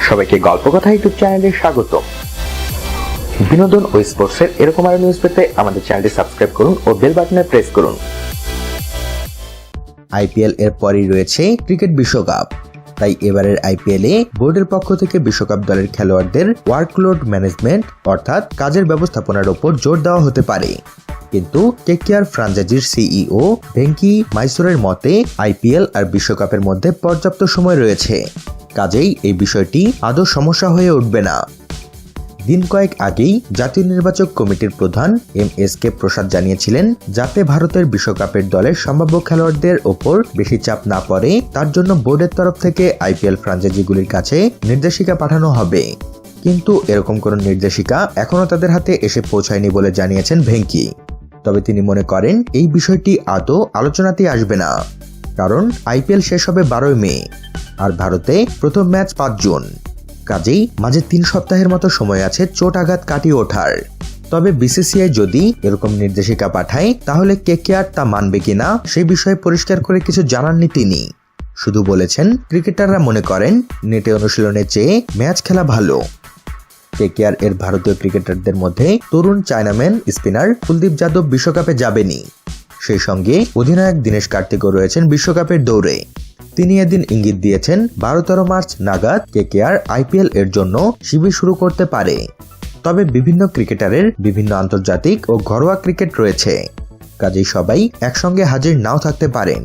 সবাইকে গল্প কথা ইউটিউব চ্যানেলে স্বাগত। বিনোদন ও স্পোর্টসের এরকম আরো নিউজ পেতে আমাদের চ্যানেলটি সাবস্ক্রাইব করুন ও বেল বাটনে প্রেস করুন। আইপিএল এর পরই রয়েছে ক্রিকেট বিশ্বকাপ, তাই এবারের আইপিএলে বোর্ডের পক্ষ থেকে বিশ্বকাপ দলের খেলোয়াড়দের ওয়ার্কলোড ম্যানেজমেন্ট অর্থাৎ কাজের ব্যবস্থাপনার উপর জোর দেওয়া হতে পারে। কিন্তু কেকেআর ফ্রাঞ্চাইজির সিইও ভেঙ্কি মাইসোরের মতে আইপিএল আর বিশ্বকাপের মধ্যে পর্যাপ্ত সময় রয়েছে, কাজেই এই বিষয়টি আদৌ সমস্যা হয়ে উঠবে না। দিন কয়েক আগেই জাতীয় নির্বাচক কমিটির প্রধান এম.এস.কে প্রসাদ জানিয়েছিলেন, যাতে ভারতের বিশ্বকাপের দলের সম্ভাব্য খেলোয়াড়দের ওপর বেশি চাপ না পড়ে তার জন্য বোর্ডের তরফ থেকে আইপিএল ফ্রাঞ্চাইজিগুলির কাছে নির্দেশিকা পাঠানো হবে। কিন্তু এরকম কোনো নির্দেশিকা এখনো তাদের হাতে এসে পৌঁছায়নি বলে জানিয়েছেন ভেঙ্কি। তবে তিনি মনে করেন এই বিষয়টি আদৌ আলোচনাতেই আসবে না, কারণ আইপিএল শেষ হবে 12 মে আর ভারতে প্রথম ম্যাচ 5 জুন। কাজেই মাঝে 3 সপ্তাহের মতো সময় আছে চোট আঘাত কাটিয়ে ওঠার। তবে বিসিসিআই যদি এরকম নির্দেশিকা পাঠায় তাহলে কেকেআর তা মানবে কিনা সেই বিষয়ে পরিষ্কার করে কিছু জানাননি তিনি। শুধু বলেছেন ক্রিকেটাররা মনে করেন নেটে অনুশীলনের চেয়ে ম্যাচ খেলা ভালো। কেকেআর এর ভারতীয় ক্রিকেটারদের মধ্যে তরুণ চায়নাম্যান স্পিনার কুলদীপ যাদব বিশ্বকাপে যাবেনি। সেই সঙ্গে অধিনায়ক দীনেশ কার্তিকও রয়েছেন বিশ্বকাপের দৌড়ে। তিনি এদিন ইঙ্গিত দিয়েছেন 12 মার্চ নাগাদ কেকেআর আইপিএল এর জন্য শিবির শুরু করতে পারে। তবে বিভিন্ন ক্রিকেটারের বিভিন্ন আন্তর্জাতিক ও ঘরোয়া ক্রিকেট রয়েছে, কাজেই সবাই একসঙ্গে হাজির নাও থাকতে পারেন।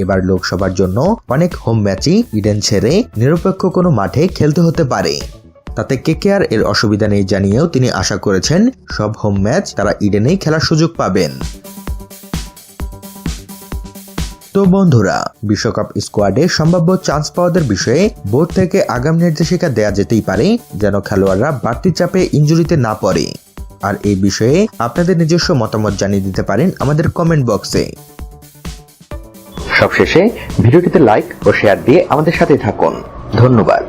এবার লোকসভার জন্য অনেক হোম ম্যাচই ইডেন ছেড়ে নিরপেক্ষ কোনো মাঠে খেলতে হতে পারে। তাতে কেকেআর এর অসুবিধা নেই জানিয়েও তিনি আশা করেছেন সব হোম ম্যাচ তারা ইডেনেই খেলার সুযোগ পাবেন। তো বন্ধুরা, বিশ্বকাপ স্কোয়াডে সম্ভাব্য চান্স পাওয়াদের বিষয়ে বোর্ড থেকে আগাম নির্দেশিকা দেয়া যেতেই পারে, যেন খেলোয়াড়রা বাড়তি চাপে ইনজুরিতে না পড়ে। আর এই বিষয়ে আপনাদের নিজস্ব মতামত জানিয়ে দিতে পারেন আমাদের কমেন্ট বক্সে। সবশেষে ভিডিওটিতে লাইক ও শেয়ার দিয়ে আমাদের সাথে থাকুন। ধন্যবাদ।